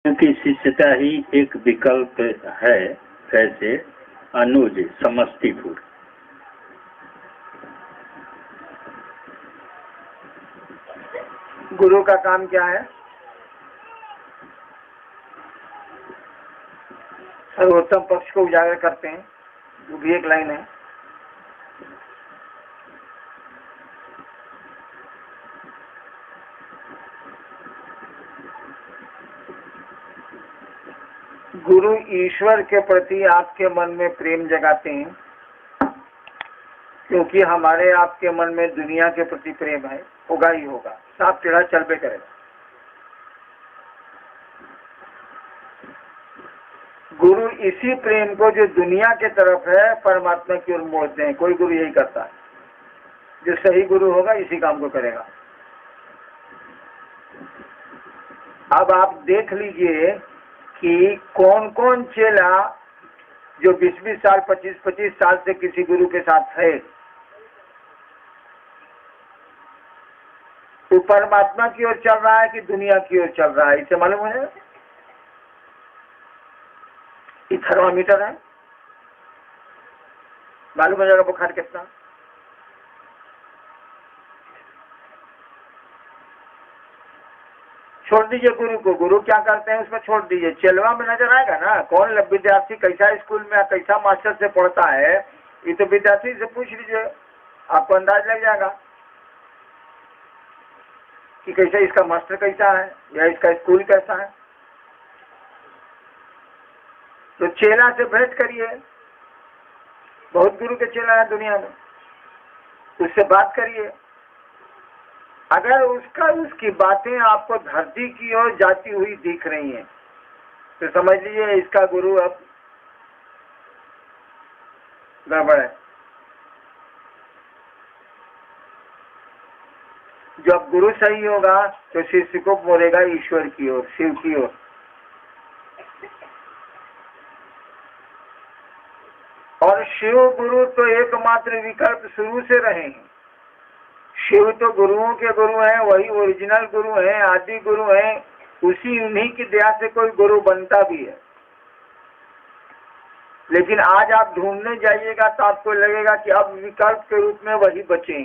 क्योंकि शिष्यता ही एक विकल्प है। कैसे? अनुज समस्तीपुर। गुरु का काम क्या है? सर्वोत्तम पक्ष को उजागर करते हैं, वो भी एक लाइन है। गुरु ईश्वर के प्रति आपके मन में प्रेम जगाते हैं, क्योंकि हमारे आपके मन में दुनिया के प्रति प्रेम है, होगा ही होगा, साफ टेढ़ा चलबे करेगा। गुरु इसी प्रेम को जो दुनिया के तरफ है परमात्मा की ओर मोड़ते हैं। कोई गुरु यही करता है, जो सही गुरु होगा इसी काम को करेगा। अब आप देख लीजिए कि कौन कौन चेला जो 20-20 साल 25-25 साल से किसी गुरु के साथ है, वो परमात्मा की ओर चल रहा है कि दुनिया की ओर चल रहा है, इसे मालूम है? ये थर्मामीटर है, मालूम हो जाएगा बुखार कितना। छोड़ दीजिए गुरु को, गुरु क्या करते हैं उसमें छोड़ दीजिए, चेलवा में नजर आएगा ना कौन विद्यार्थी कैसा स्कूल में कैसा मास्टर से पढ़ता है। ये तो विद्यार्थी से पूछ लीजिए, आपको अंदाज लग जाएगा कि कैसा इसका मास्टर कैसा है या इसका स्कूल कैसा है। तो चेला से भेंट करिए, बहुत गुरु के चेला है दुनिया में, उससे बात करिए। अगर उसकी बातें आपको धरती की ओर जाती हुई दिख रही हैं तो समझ लीजिए इसका गुरु अब गड़बड़ है। जब गुरु सही होगा तो शिष्य को मोड़ेगा ईश्वर की ओर, शिव की ओर। और शिव गुरु तो एकमात्र विकल्प शुरू से रहे हैं। शिव तो गुरुओं के गुरु हैं, वही ओरिजिनल गुरु हैं, आदि गुरु हैं, उसी उन्हीं की दया से कोई गुरु बनता भी है। लेकिन आज आप ढूंढने जाइएगा तो आपको लगेगा कि अब विकल्प के रूप में वही बचे।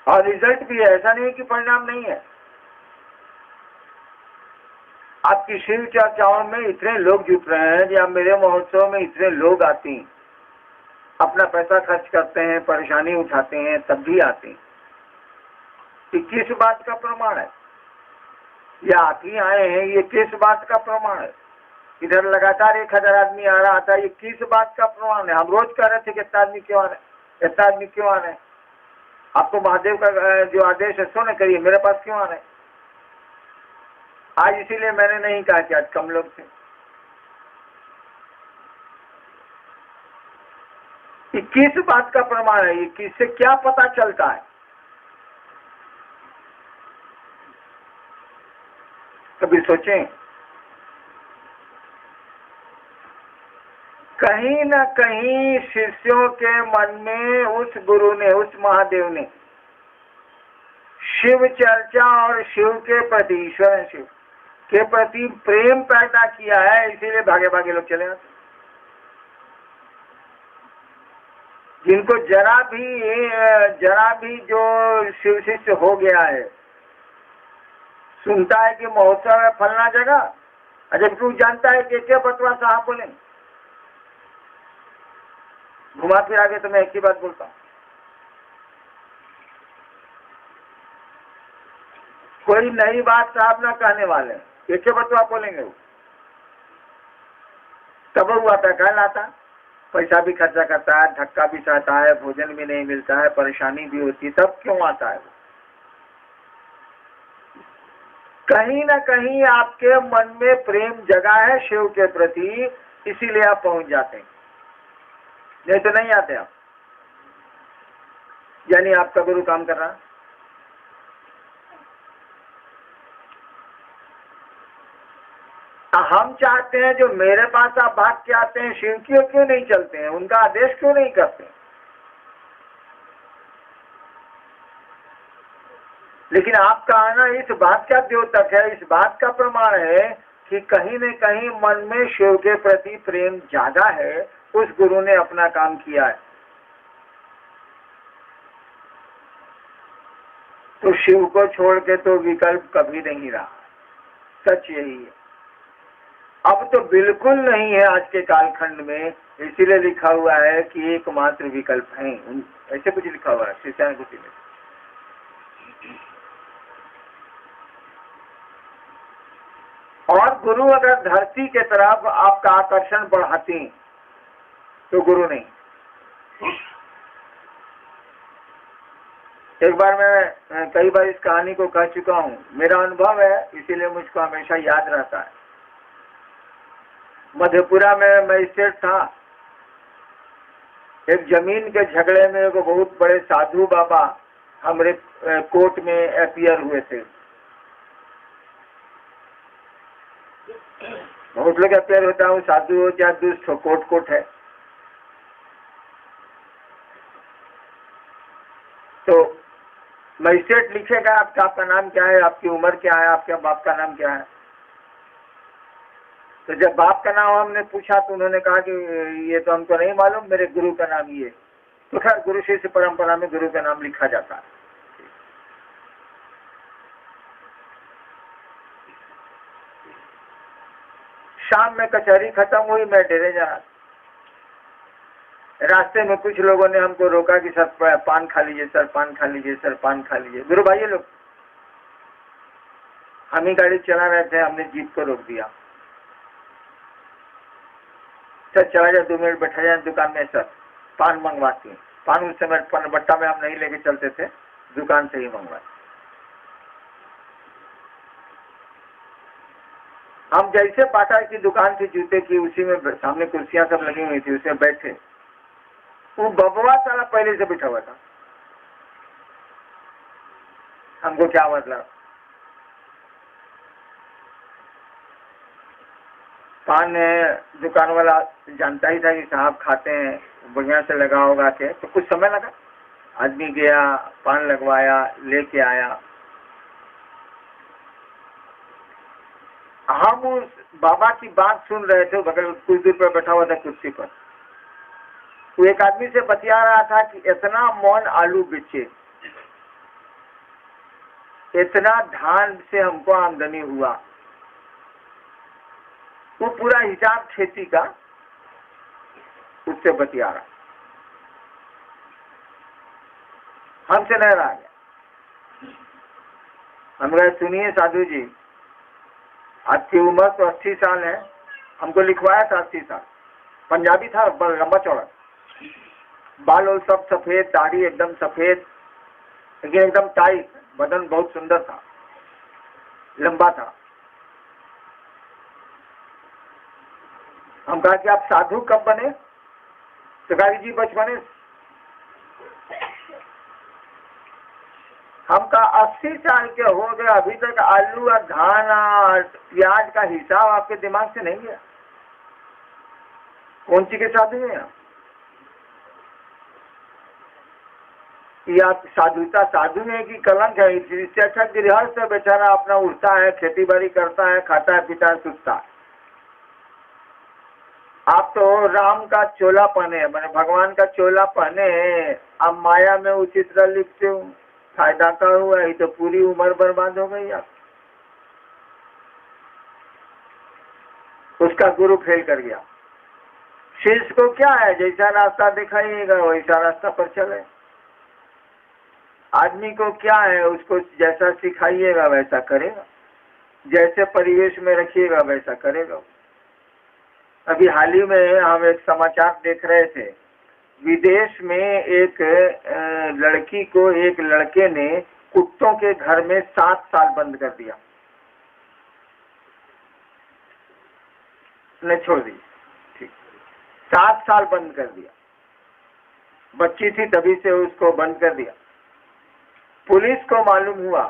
और रिजल्ट भी है, ऐसा नहीं कि परिणाम नहीं है। आपकी शिव चर्चाओं में इतने लोग जुट रहे हैं या मेरे महोत्सव में इतने लोग आते हैं, अपना पैसा खर्च करते हैं, परेशानी उठाते हैं, तब भी आते हैं। ये किस बात का प्रमाण है? या आप ही आए हैं, ये किस बात का प्रमाण है? इधर लगातार 1000 आदमी आ रहा था, ये किस बात का प्रमाण है? हम रोज कह रहे थे कि इतना आदमी क्यों आ रहे, इतना आदमी क्यों आ रहे? आपको महादेव का जो आदेश है सो न करिए, मेरे पास क्यों आ रहे? आज इसीलिए मैंने नहीं कहा कि आज कम लोग थे। ये किस बात का प्रमाण है? ये किससे क्या पता चलता है? कभी सोचें। कहीं न कहीं शिष्यों के मन में उस गुरु ने, उस महादेव ने शिव चर्चा और शिव के प्रति, ईश्वर शिव के प्रति प्रेम पैदा किया है, इसीलिए भागे भागे लोग चले आते। जिनको जरा भी जो शिव शिष्य हो गया है, सुनता है कि महोत्सव है फलना जगह, जब तू जानता है कि क्या बतवा साहब बोले, घुमा फिर आगे तो मैं एक ही बात बोलता हूँ, कोई नई बात साहब ना कहने वाले, एक बतवा बोलेंगे वो। तब वो आता है, कहल आता, पैसा भी खर्चा करता है, धक्का भी सहता है, भोजन भी नहीं मिलता है, परेशानी भी होती है, तब क्यों आता है? कहीं ना कहीं आपके मन में प्रेम जगा है शिव के प्रति, इसीलिए आप पहुंच जाते हैं, नहीं तो नहीं आते आप। यानी आपका गुरु काम कर रहा है। हम चाहते हैं जो मेरे पास आप भाग के आते हैं, शिव की ओर क्यों नहीं चलते हैं, उनका आदेश क्यों नहीं करते? लेकिन आपका आना इस बात का द्योतक है, इस बात का प्रमाण है कि कहीं न कहीं मन में शिव के प्रति प्रेम ज्यादा है, उस गुरु ने अपना काम किया है। तो शिव को छोड़ के तो विकल्प कभी नहीं रहा, सच यही है। अब तो बिल्कुल नहीं है आज के कालखंड में, इसीलिए लिखा हुआ है कि एकमात्र विकल्प है, ऐसे कुछ लिखा हुआ है शिष्यानुभूति में। और गुरु अगर धरती के तरफ आपका आकर्षण बढ़ाती तो गुरु नहीं। एक बार मैं कई बार इस कहानी को कह चुका हूं, मेरा अनुभव है इसीलिए मुझको हमेशा याद रहता है। मधेपुरा में मजिस्ट्रेट था, एक जमीन के झगड़े में एक बहुत बड़े साधु बाबा हमारे कोर्ट में अपीयर हुए थे। बहुत लोग अपीयर होता है, साधु हो या दुष्ट हो, कोर्ट कोर्ट है। तो मजिस्ट्रेट लिखेगा आपका नाम क्या है, आपकी उम्र क्या है, आपके बाप का नाम क्या है। तो जब बाप का नाम हमने पूछा तो उन्होंने कहा कि ये तो हमको नहीं मालूम, मेरे गुरु का नाम ये। तो खैर गुरु शिष्य परंपरा में गुरु का नाम लिखा जाता है। शाम में कचहरी खत्म हुई, मैं डेरे जा रहा। रास्ते में कुछ लोगों ने हमको रोका कि सर पान खा लीजिए, सर पान खा लीजिए, सर पान खा लीजिए। गुरु भाई लोग, हम ही गाड़ी चला रहे थे, हमने जीप को रोक दिया। सर चला जाए, 2 मिनट बैठा जाए दुकान में, सर पान मंगवाती हूँ। पान उस समय बट्टा में हम नहीं लेके चलते थे, दुकान से ही मंगवाते। हम जैसे बाटा की दुकान थी जूते की, उसी में सामने कुर्सियां सब लगी हुई थी, उसमें बैठे। वो बबुआ साला पहले से बैठा हुआ था। हमको क्या मतलब, पान दुकान वाला जानता ही था कि साहब खाते हैं, बढ़िया से लगा होगा के। तो कुछ समय लगा, आदमी गया, पान लगवाया, लेके आया। हम उस बाबा की बात सुन रहे थे, बगल कुछ दूर पर बैठा हुआ था कुर्सी पर। वो एक आदमी से बतिया रहा था कि इतना मौन आलू बेचे, इतना धान से हमको आमदनी हुआ। वो पूरा हिसाब खेती का उससे बतिया रहा, हमसे नहीं रहा गया। हम कहे सुनिए साधु जी, आपकी उम्र तो 80 साल है, हमको लिखवाया था 80 साल। पंजाबी था, लंबा चौड़ा, बाल और सब सफेद, दाढ़ी एकदम सफेद, लेकिन एकदम टाइट, बदन बहुत सुंदर था, लंबा था। हम कहा कि आप साधु कब बने? तो कहा जी बचपने। हम कहा 80 साल के हो गए, अभी तक आलू और धान और प्याज का हिसाब आपके दिमाग से नहीं गया? कौन सी के साधु हैं आप? या साधुता साधु है कि कलंक है? इससे अच्छा गृहस्थ बेचारा अपना उठता है, खेती बाड़ी करता है, खाता है, पीता है, सुखता है। आप तो राम का चोला पहने, मैंने भगवान का चोला पहने, अब माया में उचित तरह लिखते हो, फायदा का हुआ ही तो पूरी उम्र बर्बाद हो गई। आप उसका गुरु फेल कर गया। शिष्य को क्या है, जैसा रास्ता दिखाइएगा वैसा रास्ता पर चले। आदमी को क्या है, उसको जैसा सिखाइएगा वैसा करेगा, जैसे परिवेश में रखिएगा वैसा करेगा। अभी हाल ही में हम एक समाचार देख रहे थे, विदेश में एक लड़की को एक लड़के ने कुत्तों के घर में 7 साल बंद कर दिया, ने छोड़ दी। ठीक, 7 साल बंद कर दिया। बच्ची थी तभी से उसको बंद कर दिया। पुलिस को मालूम हुआ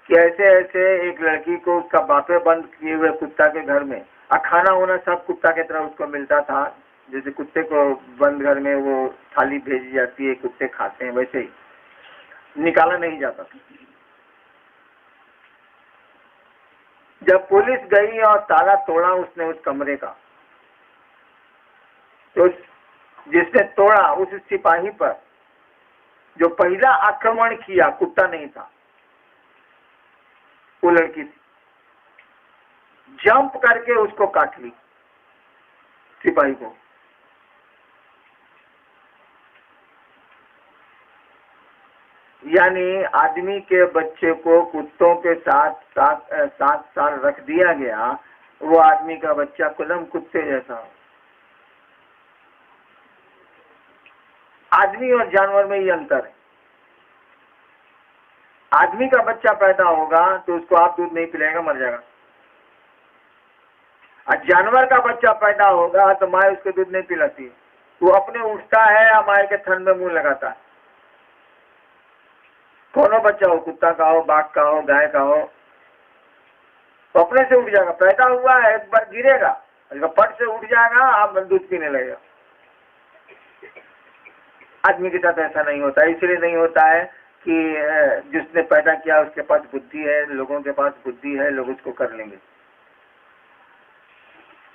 कि ऐसे ऐसे एक लड़की को उसका बापे बंद किए हुए कुत्ता के घर में, और खाना होना सब कुत्ता की तरह उसको मिलता था। जैसे कुत्ते को बंद घर में वो थाली भेजी जाती है, कुत्ते खाते हैं, वैसे ही निकाला नहीं जाता था। जब पुलिस गई और ताला तोड़ा उसने उस कमरे का, तो जिसने तोड़ा उस सिपाही पर जो पहला आक्रमण किया, कुत्ता नहीं था, वो लड़की थी, जंप करके उसको काट ली सिपाही को। यानी आदमी के बच्चे को कुत्तों के साथ 7 साल रख दिया गया, वो आदमी का बच्चा कुलम कुत्ते जैसा हो। आदमी और जानवर में ये अंतर है। आदमी का बच्चा पैदा होगा तो उसको आप दूध नहीं पिलाएगा, मर जाएगा। और जानवर का बच्चा पैदा होगा तो माँ उसको दूध नहीं पिलाती, वो अपने उठता है या माँ के थन में मुंह लगाता है। कौनो बच्चा हो, कुत्ता का हो, बाघ का हो, गाय का हो, तो अपने से उठ जाएगा। पैदा हुआ है, एक बार गिरेगा, पट से उठ जाएगा, आप दूध पीने लगेगा। आदमी के साथ ऐसा नहीं होता। इसलिए नहीं होता है कि जिसने पैदा किया उसके पास बुद्धि है, लोगों के पास बुद्धि है, लोग उसको कर लेंगे।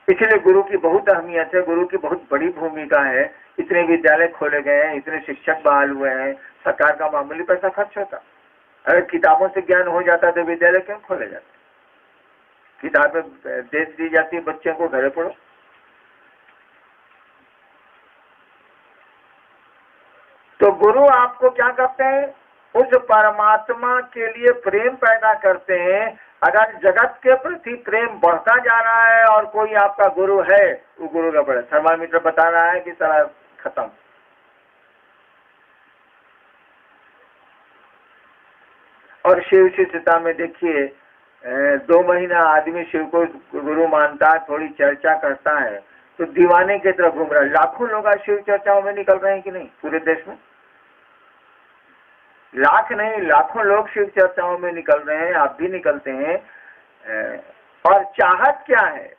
इसलिए गुरु की बहुत अहमियत है, गुरु की बहुत बड़ी भूमिका है। इतने विद्यालय खोले गए हैं, इतने शिक्षक बहाल हुए हैं, सरकार का मामूली पैसा खर्च होता। अगर किताबों से ज्ञान हो जाता तो विद्यालय क्यों खोले जाते? किताबें दे दी जाती, बच्चों को घरे पढ़ो। तो गुरु आपको क्या करते हैं? उस परमात्मा के लिए प्रेम पैदा करते हैं। अगर जगत के प्रति प्रेम बढ़ता जा रहा है और कोई आपका गुरु है, वो गुरु का बड़ा थर्मामीटर बता रहा है कि सारा खत्म। और शिव शिष्यता में देखिए, 2 महीना आदमी शिव को गुरु मानता है, थोड़ी चर्चा करता है तो दीवाने की तरफ घूम रहा है। लाखों लोग आज शिव चर्चाओं में निकल रहे हैं कि नहीं पूरे देश में? लाख नहीं, लाखों लोग शिव चर्चाओं में निकल रहे हैं, आप भी निकलते हैं। और चाहत क्या है?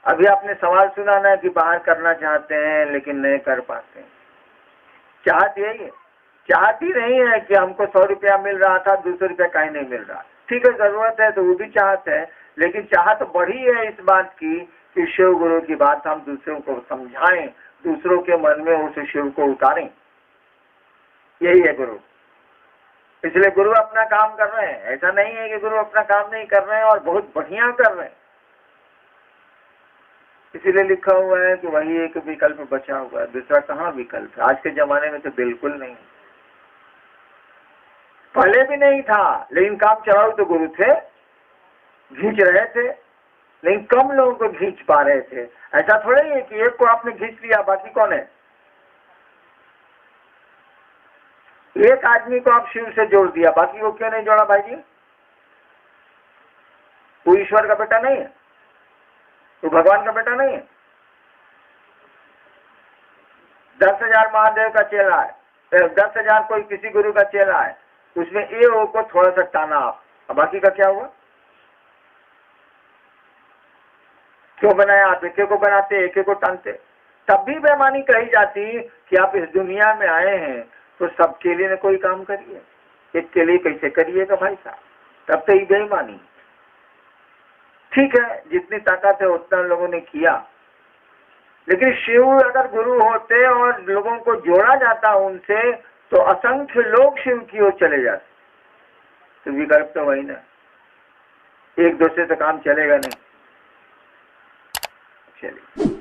अभी आपने सवाल सुना ना कि बाहर करना चाहते हैं लेकिन नहीं कर पाते हैं। चाहत यही है। चाहत ही नहीं है कि हमको 100 रुपया मिल रहा था, 200 रुपया कहीं नहीं मिल रहा। ठीक है, जरूरत है तो वो भी चाहत है, लेकिन चाहत बढ़ी है इस बात की कि शिव गुरु की बात हम दूसरों को समझाएं, दूसरों के मन में उस शिव को उतारें। यही है गुरु। इसलिए गुरु अपना काम कर रहे हैं। ऐसा नहीं है कि गुरु अपना काम नहीं कर रहे हैं, और बहुत बढ़िया कर रहे हैं। इसीलिए लिखा हुआ है कि वही एक विकल्प बचा हुआ है, दूसरा कहाँ विकल्प है? आज के जमाने में तो बिल्कुल नहीं, पहले भी नहीं था, लेकिन काम चलाओ तो गुरु थे, खींच रहे थे, लेकिन कम लोगों को खींच पा रहे थे। ऐसा थोड़ा ही है कि एक को आपने खींच लिया, बाकी कौन है? एक आदमी को आप शिव से जोड़ दिया, बाकी को क्यों नहीं जोड़ा भाई जी? वो ईश्वर का बेटा नहीं है? वो भगवान का बेटा नहीं है? 10,000 महादेव का चेला है, 10,000 कोई किसी गुरु का चेला है, उसमें ए ओ को थोड़ा सा टाना आप, बाकी का क्या हुआ? क्यों बनाया? आप एक को बनाते, एक को टानते। तब भी बेईमानी कही जाती कि आप इस दुनिया में आए हैं तो सबके लिए कोई काम करिए, एक के लिए कैसे करिएगा भाई साहब? तब तो ये बेईमानी। ठीक है, जितनी ताकत है उतना लोगों ने किया, लेकिन शिव अगर गुरु होते और लोगों को जोड़ा जाता उनसे, तो असंख्य लोग शिव की ओर चले जाते। तो विकल्प तो वही ना, एक दूसरे से काम चलेगा नहीं। चलिए।